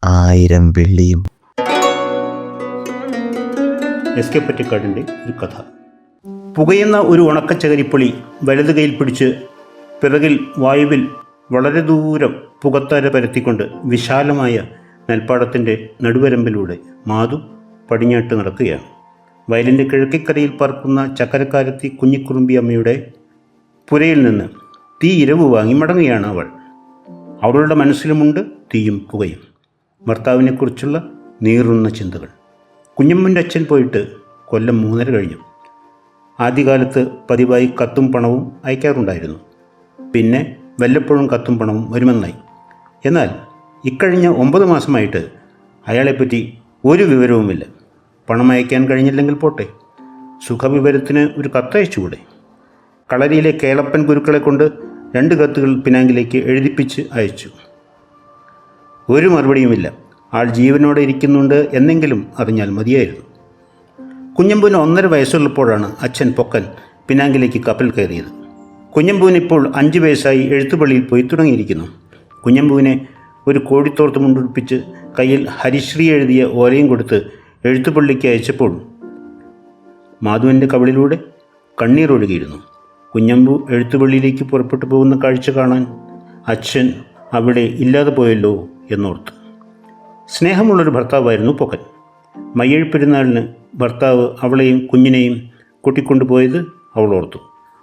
1000 വെള്ളിയും. S K പൊറ്റക്കാടിൻ്റെ ഒരു കഥ. പുകയുന്ന ഒരു ഉണക്കച്ചകരിപ്പൊളി വലതു കൈയിൽ പിടിച്ച് പിറകിൽ വായുവിൽ വളരെ ദൂരം പുകത്താര പരത്തിക്കൊണ്ട് വിശാലമായ നെൽപ്പാടത്തിൻ്റെ നടുവരമ്പിലൂടെ മാധു പടിഞ്ഞാട്ട് നടക്കുകയാണ്. വയലിൻ്റെ കിഴക്കേക്കരയിൽ പറക്കുന്ന ചക്കരക്കാരത്തി കുഞ്ഞിക്കുറുമ്പി അമ്മയുടെ പുരയിൽ നിന്ന് തീ ഇരവ് വാങ്ങി മടങ്ങുകയാണ് അവൾ. അവളുടെ മനസ്സിലുമുണ്ട് തീയും പുകയും, ഭർത്താവിനെക്കുറിച്ചുള്ള നീറുന്ന ചിന്തകൾ. കുഞ്ഞമ്മൻ്റെ അച്ഛൻ പോയിട്ട് കൊല്ലം 3.5 കഴിഞ്ഞു. ആദ്യകാലത്ത് പതിവായി കത്തും പണവും അയക്കാറുണ്ടായിരുന്നു. പിന്നെ വല്ലപ്പോഴും കത്തും പണവും വരുമെന്നായി. എന്നാൽ ഇക്കഴിഞ്ഞ 9 മാസമായിട്ട് അയാളെപ്പറ്റി ഒരു വിവരവുമില്ല. പണം അയക്കാൻ കഴിഞ്ഞില്ലെങ്കിൽ പോട്ടെ, സുഖവിവരത്തിന് ഒരു കത്തയച്ചുകൂടെ? കളരിയിലെ കേളപ്പൻ ഗുരുക്കളെ കൊണ്ട് 2 കത്തുകൾ പിനാങ്കിലേക്ക് എഴുതിപ്പിച്ച് അയച്ചു. ഒരു മറുപടിയുമില്ല. ആൾ ജീവനോടെ ഇരിക്കുന്നുണ്ട് എന്നെങ്കിലും അറിഞ്ഞാൽ മതിയായിരുന്നു. കുഞ്ഞമ്പൂവിന് 1.5 വയസ്സുള്ളപ്പോഴാണ് അച്ഛൻ പൊക്കൻ പിനാങ്കിലേക്ക് കപ്പൽ കയറിയത്. കുഞ്ഞമ്പൂവിന് ഇപ്പോൾ 5 വയസ്സായി എഴുത്തുപള്ളിയിൽ പോയി തുടങ്ങിയിരിക്കുന്നു. കുഞ്ഞമ്പൂവിനെ ഒരു കോഴിത്തോർത്ത് മുണ്ടുടിപ്പിച്ച് കയ്യിൽ ഹരിശ്രീ എഴുതിയ ഓലയും കൊടുത്ത് എഴുത്തുപള്ളിക്ക് അയച്ചപ്പോൾ മാധുവിൻ്റെ കവിളിലൂടെ കണ്ണീരൊഴുകിയിരുന്നു. കുഞ്ഞമ്പു എഴുത്തുപള്ളിയിലേക്ക് പുറപ്പെട്ടു പോകുന്ന കാഴ്ച കാണാൻ അച്ഛൻ അവിടെ ഇല്ലാതെ പോയല്ലോ എന്നോർത്ത്. സ്നേഹമുള്ളൊരു ഭർത്താവായിരുന്നു പൊക്കൻ. മയ്യഴി പെരുന്നാളിന് ഭർത്താവ് അവളെയും കുഞ്ഞിനെയും കൂട്ടിക്കൊണ്ടുപോയത് അവൾ ഓർത്തു.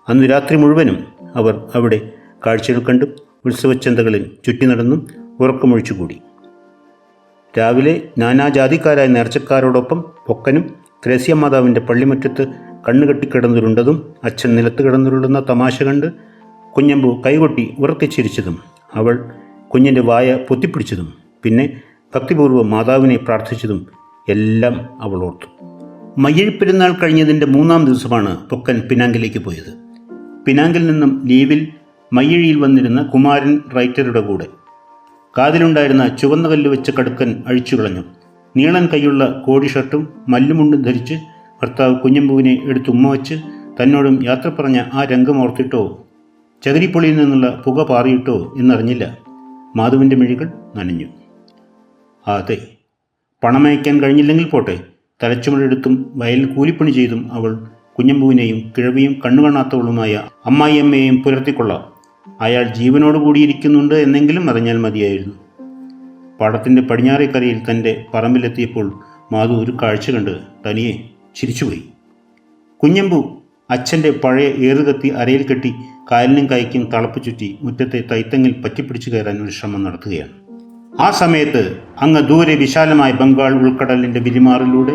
അന്ന് രാത്രി മുഴുവനും അവർ അവിടെ കാഴ്ചകൾ കണ്ടും ഉത്സവച്ചന്തകളിൽ ചുറ്റി നടന്നും ഉറക്കമൊഴിച്ചുകൂടി. രാവിലെ നാനാജാതിക്കാരായ നേർച്ചക്കാരോടൊപ്പം പൊക്കനും ത്രേസ്യ മാതാവിൻ്റെ പള്ളിമുറ്റത്ത് കണ്ണുകെട്ടിക്കിടന്നുരുണ്ടതും അച്ഛൻ നിലത്ത് കിടന്നുരുളുന്ന തമാശ കണ്ട് കുഞ്ഞമ്പു കൈകൊട്ടി ഉറക്കിച്ചിരിച്ചതും അവൾ കുഞ്ഞിൻ്റെ വായ പൊത്തിപ്പിടിച്ചതും പിന്നെ ഭക്തിപൂർവ്വം മാതാവിനെ പ്രാർത്ഥിച്ചതും എല്ലാം അവൾ ഓർത്തു. മയ്യഴി പെരുന്നാൾ കഴിഞ്ഞതിൻ്റെ 3-ാം ദിവസമാണ് പൊക്കൻ പിനാങ്കിലേക്ക് പോയത്. പിനാങ്കിൽ നിന്നും ലീവിൽ മയ്യഴിയിൽ വന്നിരുന്ന കുമാരൻ റൈറ്ററുടെ കൂടെ. കാതിലുണ്ടായിരുന്ന ചുവന്ന കല്ല് വെച്ച കടുക്കൻ അഴിച്ചു കളഞ്ഞു. നീളൻ കൈയുള്ള കോടി ഷർട്ടും മല്ലുമുണ്ടും ധരിച്ച് ഭർത്താവ് കുഞ്ഞമ്പൂവിനെ എടുത്ത് ഉമ്മ വച്ച് തന്നോടും യാത്ര പറഞ്ഞ ആ രംഗം ഓർത്തിട്ടോ ചകിരിപ്പൊളിയിൽ നിന്നുള്ള പുക പാറിയിട്ടോ എന്നറിഞ്ഞില്ല. മാധുവിൻ്റെ മിഴികൾ നനഞ്ഞു. അതെ, പണമയക്കാൻ കഴിഞ്ഞില്ലെങ്കിൽ പോട്ടെ, തലച്ചുമടെടുത്തും വയലിൽ കൂലിപ്പണി ചെയ്തും അവൾ കുഞ്ഞമ്പൂവിനെയും കിഴവിയും കണ്ണുകാണാത്തവളുമായ അമ്മായിയമ്മയെയും പുലർത്തിക്കൊള്ളാം. അയാൾ ജീവനോട് കൂടിയിരിക്കുന്നുണ്ട് എന്നെങ്കിലും അറിഞ്ഞാൽ മതിയായിരുന്നു. പാടത്തിൻ്റെ പടിഞ്ഞാറേക്കരയിൽ തൻ്റെ പറമ്പിലെത്തിയപ്പോൾ മാധു ഒരു കാഴ്ച കണ്ട് തനിയെ ചിരിച്ചുപോയി. കുഞ്ഞമ്പു അച്ഛൻ്റെ പഴയ ഏറുകത്തി അരയിൽ കെട്ടി കായലിനും കൈക്കും തളപ്പ് ചുറ്റി മുറ്റത്തെ തൈത്തങ്ങിൽ പറ്റിപ്പിടിച്ചു കയറാൻ ഒരു ശ്രമം നടത്തുകയാണ്. ആ സമയത്ത് അങ്ങ് ദൂരെ വിശാലമായ ബംഗാൾ ഉൾക്കടലിൻ്റെ വിരിമാറിലൂടെ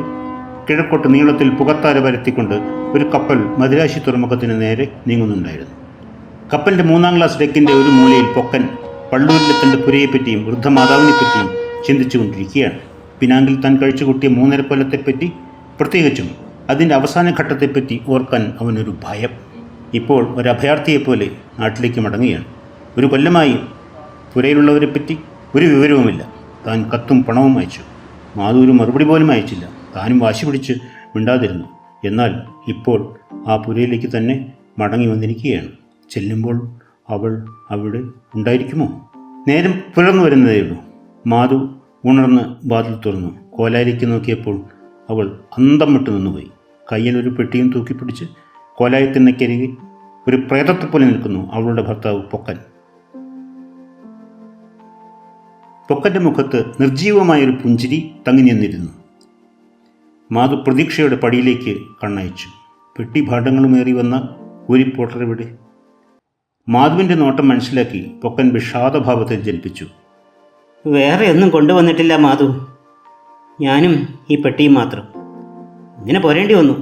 കിഴക്കോട്ട് നീളത്തിൽ പുകത്താര പരത്തിക്കൊണ്ട് ഒരു കപ്പൽ മദിരാശി തുറമുഖത്തിന് നേരെ നീങ്ങുന്നുണ്ടായിരുന്നു. കപ്പലിൻ്റെ 3-ാം ക്ലാസ് ഡെക്കിൻ്റെ ഒരു മൂലയിൽ പൊക്കൻ പള്ളൂരിലെ തൻ്റെ പുരയെപ്പറ്റിയും വൃദ്ധമാതാവിനെപ്പറ്റിയും ചിന്തിച്ചു കൊണ്ടിരിക്കുകയാണ്. പിനാങ്കിൽ താൻ കഴിച്ചുകൂട്ടിയ 3.5 കൊല്ലത്തെപ്പറ്റി, പ്രത്യേകിച്ചും അതിൻ്റെ അവസാന ഘട്ടത്തെപ്പറ്റി ഓർക്കാൻ അവനൊരു ഭയം. ഇപ്പോൾ ഒരു അഭയാർത്ഥിയെപ്പോലെ നാട്ടിലേക്ക് മടങ്ങുകയാണ്. 1 കൊല്ലമായി പുരയിലുള്ളവരെപ്പറ്റി ഒരു വിവരവുമില്ല. താൻ കത്തും പണവും അയച്ചു. മാധു ഒരു മറുപടി പോലും അയച്ചില്ല. താനും വാശി പിടിച്ച് മിണ്ടാതിരുന്നു. എന്നാൽ ഇപ്പോൾ ആ പുരയിലേക്ക് തന്നെ മടങ്ങി വന്നിരിക്കുകയാണ്. ചെല്ലുമ്പോൾ അവൾ അവിടെ ഉണ്ടായിരിക്കുമോ? നേരം പുലർന്നു വരുന്നതേയുള്ളൂ. മാധു ഉണർന്ന് വാതിൽ തുറന്നു. കോലായിലേക്ക് നോക്കിയപ്പോൾ അവൾ അന്തം വിട്ടു നിന്നുപോയി. കയ്യിൽ ഒരു പെട്ടിയും തൂക്കിപ്പിടിച്ച് കോലായത്തിനക്കരികെ ഒരു പ്രേതത്തെപ്പോലെ നിൽക്കുന്നു അവളുടെ ഭർത്താവ് പൊക്കൻ. പൊക്കൻ്റെ മുഖത്ത് നിർജീവമായൊരു പുഞ്ചിരി തങ്ങി നിന്നിരുന്നു. മാധു പ്രതീക്ഷയുടെ പടിയിലേക്ക് കണ്ണയച്ചു. പെട്ടി ഭാണ്ഡങ്ങളുമേറി വന്ന ഊരിപ്പോട്ടറെവിടെ? മാധുവിൻ്റെ നോട്ടം മനസ്സിലാക്കി പൊക്കൻ വിഷാദഭാവത്തിൽ ജൽപ്പിച്ചു. വേറെ ഒന്നും കൊണ്ടുവന്നിട്ടില്ല മാധു, ഞാനും ഈ പെട്ടിയും മാത്രം. ഇങ്ങനെ പോരേണ്ടി വന്നു.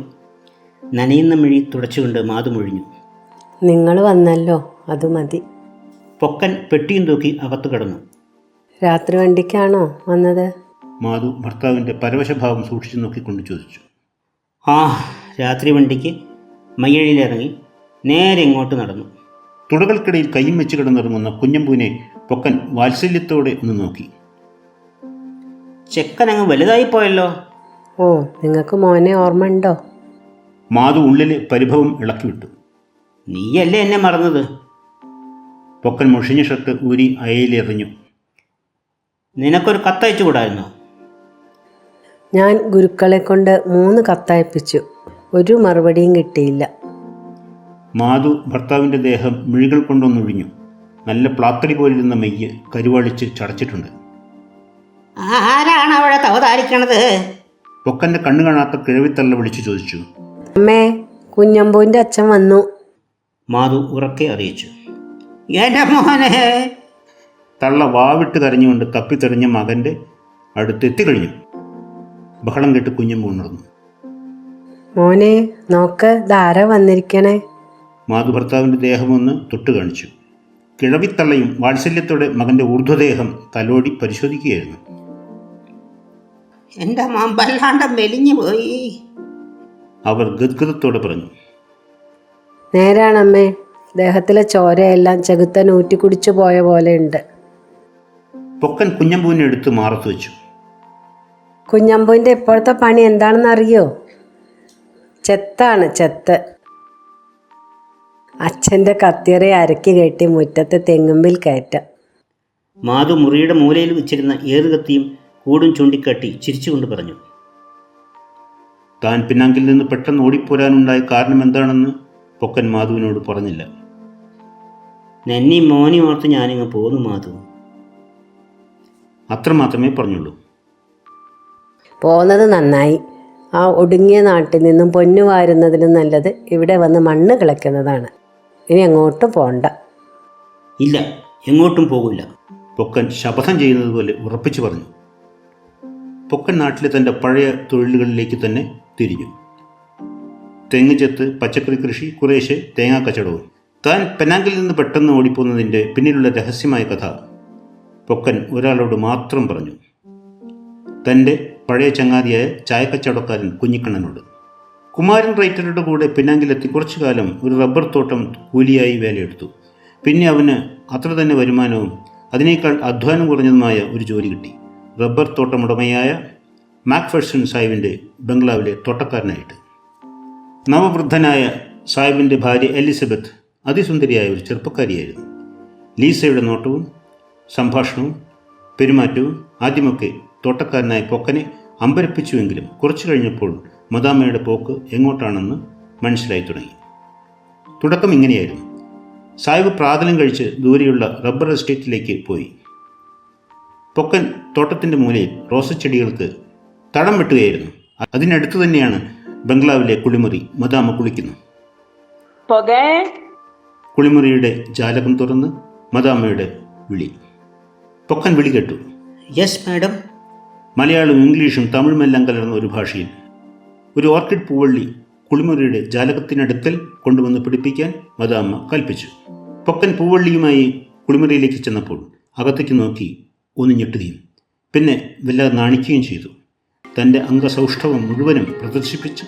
നനയുന്ന മിഴി തുടച്ചുകൊണ്ട് മാധു മൊഴിഞ്ഞു. നിങ്ങൾ വന്നല്ലോ, അത് മതി. പൊക്കൻ പെട്ടിയും തൂക്കി അകത്തു കടന്നു. രാത്രി വണ്ടിക്കാണോ വന്നത്? മാധു ഭർത്താവിൻ്റെ പരവശഭാവം സൂക്ഷിച്ചു നോക്കിക്കൊണ്ട് ചോദിച്ചു. ആ, രാത്രി വണ്ടിക്ക് മയ്യഴിയിലിറങ്ങി നേരെ ഇങ്ങോട്ട് നടന്നു. തുടകൾക്കിടയിൽ കയ്യും വെച്ച് കിടന്നിറങ്ങുന്ന കുഞ്ഞമ്പൂവിനെ പൊക്കൻ വാത്സല്യത്തോടെ ഒന്ന് നോക്കി. ചെക്കനങ്ങ് വലുതായിപ്പോയല്ലോ. ഓ, നിങ്ങൾക്ക് മോനെ ഓർമ്മ ഉണ്ടോ? മാധു ഉള്ളിലെ പരിഭവം ഇളക്കിവിട്ടു. നീയല്ലേ എന്നെ മറന്നത്? പൊക്കൻ മുഷിഞ്ഞ ഷർട്ട് ഊരി അയയിലെറിഞ്ഞു. നിനക്കൊരു കത്തയച്ചു കൂടായിരുന്നോ? ഞാൻ ഗുരുക്കളെ കൊണ്ട് 3 കത്തയപ്പിച്ചു. ഒരു മറുപടിയും കിട്ടിയില്ല. മാധു ഭർത്താവിൻ്റെ ദേഹം മിഴികൾ കൊണ്ടൊന്നൊഴിഞ്ഞു. നല്ല പ്ലാത്തടി പോലിരുന്ന മെയ്യ് കരുവാളിച്ച് ചടച്ചിട്ടുണ്ട്. ആരാണ് അവിടെ അവതാരിക്കണത്? പൊക്കൻ്റെ കണ്ണു കാണാത്ത കിഴവിത്തള്ള വിളിച്ചു ചോദിച്ചു. അമ്മേ, കുഞ്ഞമ്പൂൻ്റെ അച്ഛൻ വന്നു. മാധു ഉറക്കെ അറിയിച്ചു. എൻ്റെ മോനെ! തള്ള വാവിട്ട് കരഞ്ഞുകൊണ്ട് തപ്പിത്തെറിഞ്ഞ മകൻ്റെ അടുത്തെത്തിക്കഴിഞ്ഞു. ബഹളം കേട്ട് കുഞ്ഞമ്പ് ഉണർന്നു. മോനെ നോക്ക്, ധാര വന്നിരിക്കണേ. മാധു ഭർത്താവിൻ്റെ ദേഹമൊന്ന് തൊട്ട് കാണിച്ചു. കിഴവിത്തള്ളയും വാത്സല്യത്തോടെ മകൻ്റെ ഊർധ്വദേഹം തലോടി പരിശോധിക്കുകയായിരുന്നു. എൻ്റെ മോൻ വല്ലാണ്ട് മെലിഞ്ഞു പോയി, അവർ ഗദ്ഗതത്തോടെ പറഞ്ഞു. നേരാണമ്മേ, ദേഹത്തിലെ ചോരയെല്ലാം ചെകുത്തൻ ഊറ്റി കുടിച്ചു പോയ പോലെയുണ്ട്. പൊക്കൻ കുഞ്ഞമ്പൂവിനെ എടുത്ത് മാറത്ത് വെച്ചു. കുഞ്ഞമ്പൂവിൻ്റെ ഇപ്പോഴത്തെ പണി എന്താണെന്ന് അറിയോ? ചെത്താണ്, ചെത്ത്. അച്ഛൻ്റെ കത്തിയറെ അരക്കി കെട്ടി മുറ്റത്തെ തെങ്ങുമ്പിൽ കയറ്റാം. മാധു മുറിയുടെ മൂലയിൽ വെച്ചിരുന്ന ഏത് കത്തിയും കൂടും ചൂണ്ടിക്കാട്ടി ചിരിച്ചുകൊണ്ട് പറഞ്ഞു. താൻ പിന്നാങ്കിൽ നിന്ന് പെട്ടെന്ന് ഓടിപ്പോരാനുണ്ടായ കാരണം എന്താണെന്ന് പൊക്കൻ മാധുവിനോട് പറഞ്ഞില്ല. നന്നി മോനി ഓർത്ത് ഞാനിങ്ങ് പോന്നു മാധു. അത്രമാത്രമേ പറഞ്ഞുള്ളൂ. പോകുന്നത് നന്നായി. ആ ഒടുങ്ങിയ നാട്ടിൽ നിന്നും പൊന്നു വാരുന്നതിലും നല്ലത് ഇവിടെ വന്ന് മണ്ണ് കിളയ്ക്കുന്നതാണ്. ഇനി എങ്ങോട്ടും പോണ്ട. ഇല്ല, എങ്ങോട്ടും പോകില്ല, പൊക്കൻ ശപഥം ചെയ്യുന്നത് പോലെ ഉറപ്പിച്ചു പറഞ്ഞു. പൊക്കൻ നാട്ടിലെ തൻ്റെ പഴയ തൊഴിലുകളിലേക്ക് തന്നെ തിരിഞ്ഞു. തെങ്ങ് ചെത്ത്, പച്ചക്കറി കൃഷി, കുറേശ്ശെ തേങ്ങാ കച്ചവടവും. താൻ പെനാങ്കിൽ നിന്ന് പെട്ടെന്ന് ഓടിപ്പോകുന്നതിൻ്റെ പിന്നിലുള്ള രഹസ്യമായ കഥ പൊക്കൻ ഒരാളോട് മാത്രം പറഞ്ഞു. തൻ്റെ പഴയ ചങ്ങാതിയായ ചായക്കച്ചവടക്കാരൻ കുഞ്ഞിക്കണ്ണനോട്. കുമാരൻ റൈറ്ററുടെ കൂടെ പിന്നാങ്കിലെത്തി കുറച്ചു കാലം ഒരു റബ്ബർ തോട്ടം കൂലിയായി വേലയെടുത്തു. പിന്നെ അവന് അത്ര തന്നെ വരുമാനവും അതിനേക്കാൾ അധ്വാനം കുറഞ്ഞതുമായ ഒരു ജോലി കിട്ടി. റബ്ബർ തോട്ടമുടമയായ മാക്ഫെർസൺ സാഹിബിൻ്റെ ബംഗ്ലാവിലെ തോട്ടക്കാരനായിട്ട്. നവവൃദ്ധനായ സാഹിബിൻ്റെ ഭാര്യ എലിസബത്ത് അതിസുന്ദരിയായ ഒരു ചെറുപ്പക്കാരിയായിരുന്നു. ലീസയുടെ നോട്ടവും സംഭാഷണവും പെരുമാറ്റവും ആദ്യമൊക്കെ തോട്ടക്കാരനായ പൊക്കനെ അമ്പരപ്പിച്ചുവെങ്കിലും കുറച്ചു കഴിഞ്ഞപ്പോൾ മദാമ്മയുടെ പോക്ക് എങ്ങോട്ടാണെന്ന് മനസ്സിലായി തുടങ്ങി. തുടക്കം ഇങ്ങനെയായിരുന്നു. സാഹിബ് പ്രാതലം കഴിച്ച് ദൂരെയുള്ള റബ്ബർ എസ്റ്റേറ്റിലേക്ക് പോയി. പൊക്കൻ തോട്ടത്തിൻ്റെ മൂലയിൽ റോസച്ചെടികൾക്ക് തടം വെട്ടുകയായിരുന്നു. അതിനടുത്ത് തന്നെയാണ് ബംഗ്ലാവിലെ കുളിമുറി. മദാമ്മ കുളിക്കുന്നു. കുളിമുറിയുടെ ജാലകം തുറന്ന് മദാമ്മയുടെ വിളി. പൊക്കൻ വിളി കേട്ടു. Yes madam. മലയാളവും ഇംഗ്ലീഷും തമിഴുമെല്ലാം കലർന്ന ഒരു ഭാഷയിൽ. ഒരു ഓർക്കിഡ് പൂവള്ളി കുളിമുറിയുടെ ജാലകത്തിനടുക്കൽ കൊണ്ടുവന്ന് പിടിപ്പിക്കാൻ മദാമ്മ കൽപ്പിച്ചു. പൊക്കൻ പൂവള്ളിയുമായി കുളിമുറിയിലേക്ക് ചെന്നപ്പോൾ അകത്തേക്ക് നോക്കി ഒന്ന് ഞെട്ടുകയും പിന്നെ വല്ലാതെ നാണിക്കുകയും ചെയ്തു. തൻ്റെ അംഗസൗഷ്ഠവം മുഴുവനും പ്രദർശിപ്പിച്ച്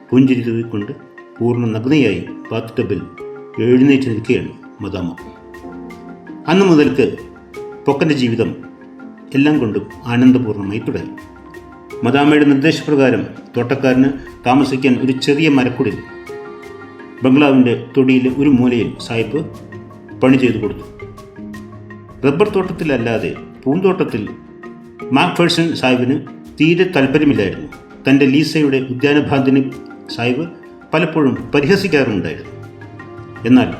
പുഞ്ചിരി തൂവിക്കൊണ്ട് പൂർണ്ണ നഗ്നയായി ബാത്ത് ടബിൽ എഴുന്നേറ്റ് നിൽക്കുകയാണ് മദാമ്മ. അന്നു മുതൽക്ക് പൊക്കൻ്റെ ജീവിതം എല്ലാം കൊണ്ടും ആനന്ദപൂർണ്ണമായി തുടങ്ങി. മദാമ്മയുടെ നിർദ്ദേശപ്രകാരം തോട്ടക്കാരന് താമസിക്കാൻ ഒരു ചെറിയ മരക്കുടിൽ ബംഗ്ലാവിൻ്റെ തൊടിയിലെ ഒരു മൂലയിൽ സാഹിബ് പണി ചെയ്തു കൊടുത്തു. റബ്ബർ തോട്ടത്തിലല്ലാതെ പൂന്തോട്ടത്തിൽ മാക്ഫേഴ്സൺ സാഹിബിന് തീരെ താല്പര്യമില്ലായിരുന്നു. തൻ്റെ ലീസയുടെ ഉദ്യാനഭ്രാന്തിന് സാഹിബ് പലപ്പോഴും പരിഹസിക്കാറുണ്ടായിരുന്നു. എന്നാൽ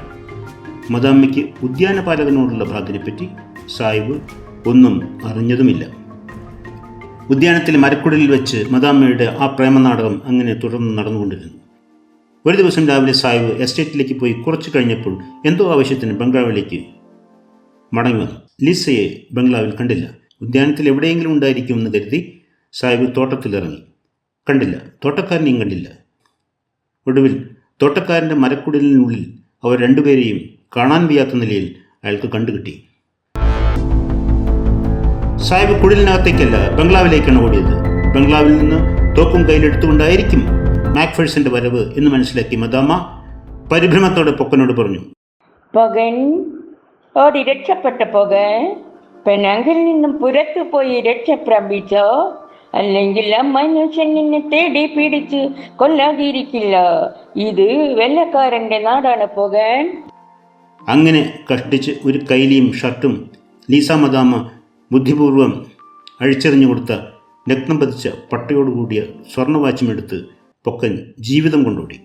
മദാമ്മയ്ക്ക് ഉദ്യാനപാലകനോടുള്ള ഭ്രാന്തിനെപ്പറ്റി സാഹിബ് ഒന്നും അറിഞ്ഞതുമില്ല. ഉദ്യാനത്തിലെ മരക്കുടലിൽ വെച്ച് മദാമ്മയുടെ ആ പ്രേമനാടകം അങ്ങനെ തുടർന്ന് നടന്നുകൊണ്ടിരുന്നു. ഒരു ദിവസം രാവിലെ സാഹിബ് എസ്റ്റേറ്റിലേക്ക് പോയി കുറച്ചു കഴിഞ്ഞപ്പോൾ എന്തോ ആവശ്യത്തിന് ബംഗ്ലാവിലേക്ക് മടങ്ങി വന്നു. ലീസയെ ബംഗ്ലാവിൽ കണ്ടില്ല. ഉദ്യാനത്തിൽ എവിടെയെങ്കിലും ഉണ്ടായിരിക്കുമെന്ന് കരുതി സാഹിബ് തോട്ടത്തിലിറങ്ങി. കണ്ടില്ല. തോട്ടക്കാരനെയും കണ്ടില്ല. ഒടുവിൽ തോട്ടക്കാരൻ്റെ മരക്കുടലിനുള്ളിൽ അവർ രണ്ടുപേരെയും കാണാൻ വയ്യാത്ത നിലയിൽ അയാൾക്ക് കണ്ടുകിട്ടി. സാഹിബ് കുടിലിനകത്തേക്കല്ല, ബംഗ്ലാവിലേക്കാണ് ഓടിയത്. ബംഗ്ലാവിൽ നിന്ന് തോക്കും കയ്യിലെടുത്തുകൊണ്ടായിരിക്കും മാക്ഫേഴ്സിന്റെ വരവ് എന്ന് മനസ്സിലാക്കി മദാമ്മ പരിഭ്രമത്തോടെ പൊക്കനോട് പറഞ്ഞു. പൊകൻ ഓടി രക്ഷപ്പെട്ട പൊകൻ, പെനാങ്കിൽ നിന്നും പുറത്തു പോയി രക്ഷപ്രാപിച്ചോ? അല്ലെങ്കിൽ ആ മനുഷ്യൻ നിന്നെ തേടി പിടിച്ച് കൊല്ലാതിരിക്കില്ല. ഇത് വെള്ളക്കാരന്റെ നാടാണ് പൊകൻ. അങ്ങനെ കഷ്ടിച്ച് ഒരു കൈലിയും ഷർട്ടും ലീസ മദാമ്മ ബുദ്ധിപൂർവം അഴിച്ചെറിഞ്ഞു കൊടുത്ത നഗ്നം പതിച്ച പട്ടയോടുകൂടിയ സ്വർണ്ണവാച്ചുമെടുത്ത് പൊക്കൻ ജീവിതം കൊണ്ടോടി.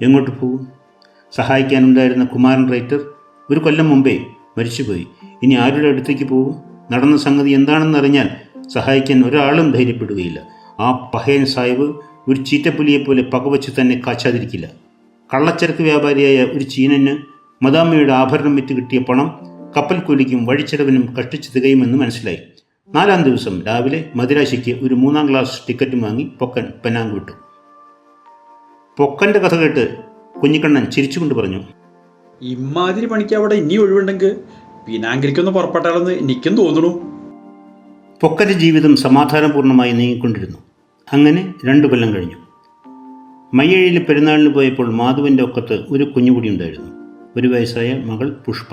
എങ്ങോട്ട് പോകും? സഹായിക്കാനുണ്ടായിരുന്ന കുമാരൻ റൈറ്റർ ഒരു കൊല്ലം മുമ്പേ മരിച്ചുപോയി. ഇനി ആരുടെ അടുത്തേക്ക് പോകും? നടന്ന സംഗതി എന്താണെന്നറിഞ്ഞാൽ സഹായിക്കാൻ ഒരാളും ധൈര്യപ്പെടുകയില്ല. ആ പഹയൻ സാഹിബ് ഒരു ചീറ്റപ്പുലിയെപ്പോലെ പകവച്ച് തന്നെ കാച്ചാതിരിക്കില്ല. കള്ളച്ചരക്ക് വ്യാപാരിയായ ഒരു ചീനന് മദാമ്മയുടെ ആഭരണം വിറ്റ് കിട്ടിയ പണം കപ്പൽ കൂലിക്കും വഴിച്ചെലവിനും കഷ്ടിച്ച് തികയുമെന്ന് മനസ്സിലായി. 4-ാം ദിവസം രാവിലെ മദിരാശിക്ക് ഒരു 3-ാം ക്ലാസ് ടിക്കറ്റും വാങ്ങി പൊക്കൻ പെനാങ് വിട്ടു. പൊക്കൻ്റെ കഥ കേട്ട് കുഞ്ഞിക്കണ്ണൻ ചിരിച്ചുകൊണ്ട് പറഞ്ഞു, ഇമാതിരി പണിക്ക് അവിടെ ഇനി ഒഴിവുണ്ടെങ്കിൽ പിനാങ്കരിക്കൊന്ന് പുറപ്പെട്ടാലെന്ന് എനിക്കും തോന്നുന്നു. പൊക്കൻ്റെ ജീവിതം സമാധാനപൂർണ്ണമായി നീങ്ങിക്കൊണ്ടിരുന്നു. അങ്ങനെ 2 കൊല്ലം കഴിഞ്ഞു. മയ്യഴിയിൽ പെരുന്നാളിന് പോയപ്പോൾ മാധുവിൻ്റെ ഒക്കത്ത് ഒരു കുഞ്ഞുകൂടി ഉണ്ടായിരുന്നു. 1 വയസ്സായ മകൾ പുഷ്പ.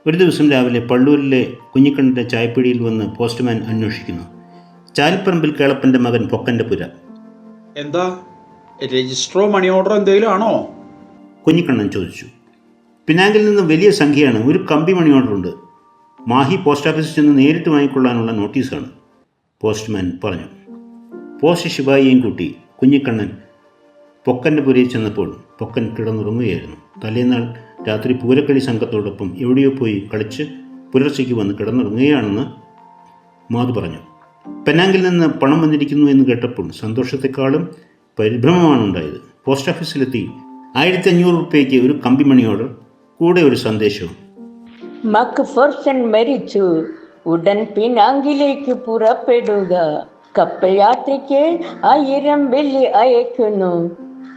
ഒരു ദിവസം രാവിലെ പള്ളൂരിലെ കുഞ്ഞിക്കണ്ണൻ്റെ ചായപ്പീടിയിൽ വന്ന് പോസ്റ്റ്മാൻ അന്വേഷിക്കുന്നു. ചാലിപ്പറമ്പിൽ കേളപ്പൻ്റെ മകൻ പൊക്കൻ്റെ പുര. എന്താ, രജിസ്റ്ററോ മണി ഓർഡറോ എന്തെങ്കിലും ആണോ? കുഞ്ഞിക്കണ്ണൻ ചോദിച്ചു. പിനാങ്കിൽ നിന്ന് വലിയ സംഖ്യയാണ്. ഒരു കമ്പി മണി ഓർഡറുണ്ട്. മാഹി പോസ്റ്റ് ഓഫീസിൽ ചെന്ന് നേരിട്ട് വാങ്ങിക്കൊള്ളാനുള്ള നോട്ടീസാണ്, പോസ്റ്റ്മാൻ പറഞ്ഞു. പോസ്റ്റ് ശിപായിയെയും കൂട്ടി കുഞ്ഞിക്കണ്ണൻ പൊക്കൻ്റെ പുരയിൽ ചെന്നപ്പോൾ പൊക്കൻ കിടന്നുറങ്ങുകയായിരുന്നു. തലേന്നാൾ രാത്രി പൂരക്കളി സംഘത്തോടൊപ്പം എവിടെയോ പോയി കളിച്ച് പുലർച്ചയ്ക്ക് വന്ന് കിടന്നുറങ്ങുകയാണെന്ന് മാധു പറഞ്ഞു. പെനാങ്കിൽ നിന്ന് പണം വന്നിരിക്കുന്നു എന്ന് കേട്ടപ്പോൾ സന്തോഷത്തെക്കാളും പരിഭ്രമമാണ് ഉണ്ടായത്. പോസ്റ്റ് ഓഫീസിലെത്തി 1500 രൂപയ്ക്ക് ഒരു കമ്പി മണി ഓർഡർ, കൂടെ ഒരു സന്ദേശവും. മക്ഫർസൺ മരിച്ചു, ഉടൻ പിനാങ്കിലേക്ക് പുറപ്പെടുക. കപ്പൽ യാത്രയ്ക്ക് 1000 വെള്ളി അയക്കുന്നു.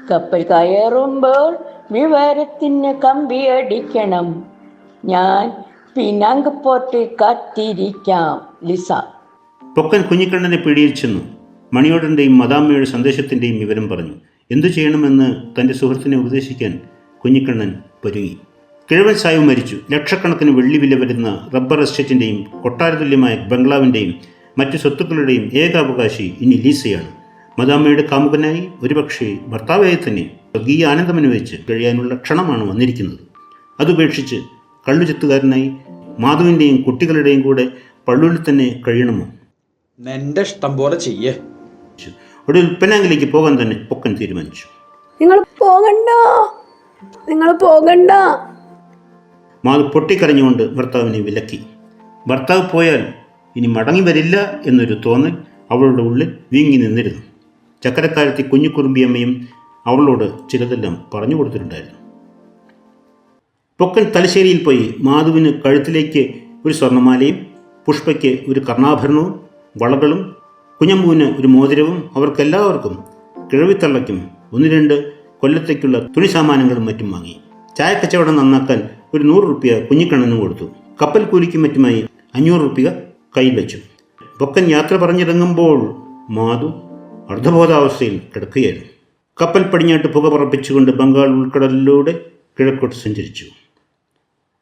കപ്പൽ കയറുമ്പോൾ വിവരത്തിന് കമ്പി അടിക്കണം. ഞാൻ പിനാങ്ക് പോർട്ടിൽ കാത്തിരിക്കാം, ലിസ. പൊക്കൻ കുഞ്ഞിക്കണ്ണനെ പിടിയിൽ ചെന്നു. മണിയോടൻ്റെയും മദാമ്മയുടെ സന്ദേശത്തിൻ്റെയും വിവരം പറഞ്ഞു. എന്തു ചെയ്യണമെന്ന് തൻ്റെ സുഹൃത്തിനെ ഉപദേശിക്കാൻ കുഞ്ഞിക്കണ്ണൻ ഒരുങ്ങി. കിഴവൻ സാഹിബ് മരിച്ചു. ലക്ഷക്കണക്കിന് വെള്ളി വില വരുന്ന റബ്ബർ എസ്റ്റേറ്റിൻ്റെയും കൊട്ടാരതുല്യമായ ബംഗ്ലാവിൻ്റെയും മറ്റു സ്വത്തുക്കളുടെയും ഏകാവകാശി ഇനി ലീസയാണ്. മദാമ്മയുടെ കാമുകനായി, ഒരുപക്ഷെ ഭർത്താവായി തന്നെ സ്വർഗീയ ആനന്ദമനുഭവിച്ച് കഴിയാനുള്ള ക്ഷണമാണ് വന്നിരിക്കുന്നത്. അതുപേക്ഷിച്ച് കള്ളുചെത്തുകാരനായി മാധുവിൻ്റെയും കുട്ടികളുടെയും കൂടെ പള്ളൂരിൽ തന്നെ കഴിയണമോ? നിന്റെ ഇഷ്ടം പോലെ ചെയ്യേ. ഒടുവിൽ പെനാങ്കിലേക്ക് പോകാൻ തന്നെ പൊക്കൻ തീരുമാനിച്ചു. നിങ്ങൾ പോകണ്ട. മാധു പൊട്ടിക്കരഞ്ഞുകൊണ്ട് ഭർത്താവിനെ വിലക്കി. ഭർത്താവ് പോയാൽ ഇനി മടങ്ങി വരില്ല എന്നൊരു തോന്നൽ അവളുടെ ഉള്ളിൽ വീങ്ങി നിന്നിരുന്നു. ചക്കരക്കാലത്തെ കുഞ്ഞുകുറുമ്പിയമ്മയും അവളോട് ചിലതെല്ലാം പറഞ്ഞു കൊടുത്തിട്ടുണ്ടായിരുന്നു. പൊക്കൻ തലശ്ശേരിയിൽ പോയി മാധുവിന് കഴുത്തിലേക്ക് ഒരു സ്വർണ്ണമാലയും പുഷ്പയ്ക്ക് ഒരു കർണാഭരണവും വളകളും കുഞ്ഞമ്പൂവിന് ഒരു മോതിരവും അവർക്കെല്ലാവർക്കും കിഴവിത്തള്ളയ്ക്കും 1-2 കൊല്ലത്തേക്കുള്ള തുണി സാമാനങ്ങളും മറ്റും വാങ്ങി. ചായക്കച്ചവടം നന്നാക്കാൻ ഒരു 100 രൂപ കുഞ്ഞിക്കണ്ണനും കൊടുത്തു. കപ്പൽ കൂലിക്കും മറ്റുമായി 500 രൂപ കയ്യിൽ വെച്ചു. പൊക്കൻ യാത്ര പറഞ്ഞിറങ്ങുമ്പോൾ മാധു അർദ്ധബോധാവസ്ഥയിൽ കിടക്കുകയായിരുന്നു. കപ്പൽ പടിഞ്ഞാട്ട് പുക പറപ്പിച്ചുകൊണ്ട് ബംഗാൾ ഉൾക്കടലിലൂടെ കിഴക്കോട്ട് സഞ്ചരിച്ചു.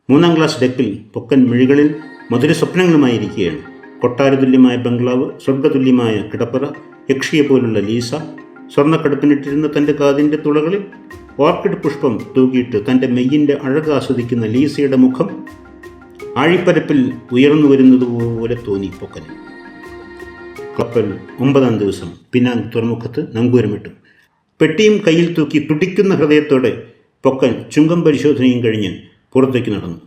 3-ാം ക്ലാസ് ഡെക്കിൽ പൊക്കൻ മിഴികളിൽ മധുര സ്വപ്നങ്ങളുമായിരിക്കുകയാണ്. കൊട്ടാരതുല്യമായ ബംഗ്ലാവ്, സ്വർഗതുല്യമായ കിടപ്പറ, യക്ഷിയെ പോലുള്ള ലീസ, സ്വർണ്ണക്കടുപ്പിനിട്ടിരുന്ന തൻ്റെ കാതിൻ്റെ തുളകളിൽ ഓർക്കിഡ് പുഷ്പം തൂക്കിയിട്ട് തൻ്റെ മെയ്യിൻ്റെ അഴക് ആസ്വദിക്കുന്ന ലീസയുടെ മുഖം ആഴിപ്പരപ്പിൽ ഉയർന്നു വരുന്നതുപോലെ തോന്നി പൊക്കന്. കപ്പൽ 9-ാം ദിവസം പിനാങ് തുറമുഖത്ത് നങ്കൂരമിട്ടു. പെട്ടിയും കയ്യിൽ തൂക്കി തുടിക്കുന്ന ഹൃദയത്തോടെ പൊക്കൻ ചുങ്കം പരിശോധനയും കഴിഞ്ഞ് പുറത്തേക്ക് നടന്നു.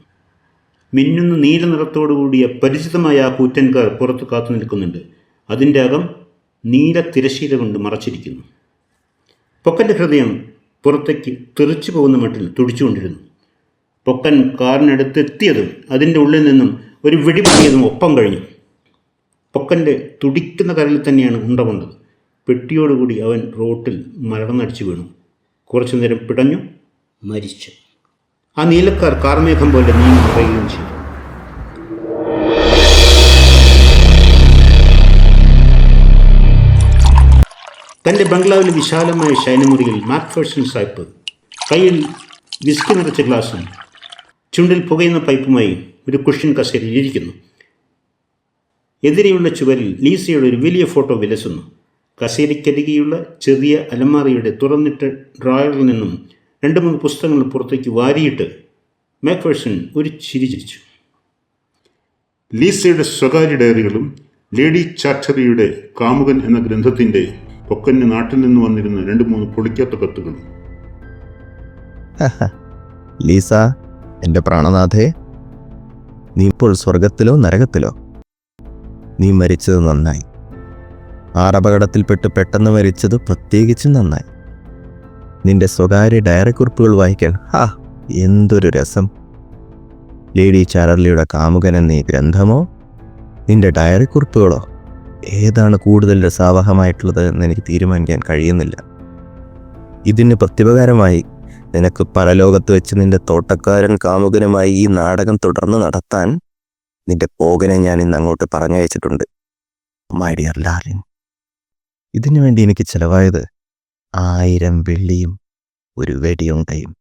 മിന്നുന്ന നീല നിറത്തോടുകൂടിയ പരിചിതമായ ആ കൂറ്റൻകാർ പുറത്ത് കാത്തു നിൽക്കുന്നുണ്ട്. അതിൻ്റെ അകം നീല തിരശ്ശീല കൊണ്ട് മറച്ചിരിക്കുന്നു. പൊക്കൻ്റെ ഹൃദയം പുറത്തേക്ക് തെറിച്ചു പോകുന്ന മട്ടിൽ തുടിച്ചുകൊണ്ടിരുന്നു. പൊക്കൻ കാറിനടുത്തെത്തിയതും അതിൻ്റെ ഉള്ളിൽ നിന്നും ഒരു വെടിപൊട്ടിയതും ഒപ്പം കഴിഞ്ഞു. പൊക്കൻ്റെ തുടിക്കുന്ന കരയിൽ തന്നെയാണ് ഉണ്ട കൊണ്ടത്. പെട്ടിയോടുകൂടി അവൻ റോട്ടിൽ മലർന്നടിച്ചു വീണു. കുറച്ചു നേരം പിടഞ്ഞു, മരിച്ചു. ആ നീലക്കാർ കാർമേഘം പോലെ നീങ്ങി മറയുകയും ചെയ്തു. തൻ്റെ ബംഗ്ലാവിലെ വിശാലമായ ശയനമുറിയിൽ മാക്ഫേഴ്സൺ സാഹിബ് കയ്യിൽ വിസ്കി നിറച്ച ഗ്ലാസും ചുണ്ടിൽ പുകയുന്ന പൈപ്പുമായി ഒരു കുഷ്യൻ കസേരയിൽ ഇരിക്കുന്നു. എതിരെയുള്ള ചുവരിൽ ലീസയുടെ ഒരു വലിയ ഫോട്ടോ വിലസുന്നു. കസേരയ്ക്കരികെയുള്ള ചെറിയ അലമാറയുടെ തുറന്നിട്ട ഡ്രോയറിൽ നിന്നും 2-3 പുസ്തകങ്ങൾ പുറത്തേക്ക് വാരിയിട്ട് മാക്ഫേഴ്സൺ ഒരു ചിരി ചിരിച്ചു. ലീസയുടെ സ്വകാര്യ ഡയറികളും ലേഡി ചാർട്ടറിയുടെ കാമുകൻ എന്ന ഗ്രന്ഥത്തിൻ്റെ പൊക്കന് നാട്ടിൽ നിന്ന് വന്നിരുന്ന 2-3 പൊളിക്കാത്ത കത്തുകളും. ലീസ, എൻ്റെ പ്രാണനാഥേ, നീ ഇപ്പോൾ സ്വർഗത്തിലോ നരകത്തിലോ? നീ മരിച്ചത് നന്നായി. ആറപകടത്തിൽപ്പെട്ട് പെട്ടെന്ന് മരിച്ചത് പ്രത്യേകിച്ചും നന്നായി. നിന്റെ സ്വകാര്യ ഡയറി കുറിപ്പുകൾ വായിക്കാൻ എന്തൊരു രസം. ലേഡി ചാർലിയുടെ കാമുകൻ എന്നീ ഗ്രന്ഥമോ നിന്റെ ഡയറി കുറിപ്പുകളോ, ഏതാണ് കൂടുതൽ രസാവഹമായിട്ടുള്ളത് എന്ന് എനിക്ക് തീരുമാനിക്കാൻ കഴിയുന്നില്ല. ഇതിന് പ്രത്യുപകാരമായി നിനക്ക് പരലോകത്ത് വെച്ച് നിന്റെ തോട്ടക്കാരൻ കാമുകനുമായി ഈ നാടകം തുടർന്ന് നടത്താൻ നിന്റെ പോകനെ ഞാൻ ഇന്ന് അങ്ങോട്ട് പറഞ്ഞയച്ചിട്ടുണ്ട്. മൈ ഡിയർ ഡാർലിൻ, ഇതിനു വേണ്ടി എനിക്ക് ചിലവായത് 1000 വെള്ളിയും ഒരു വെടിയുണ്ടയും.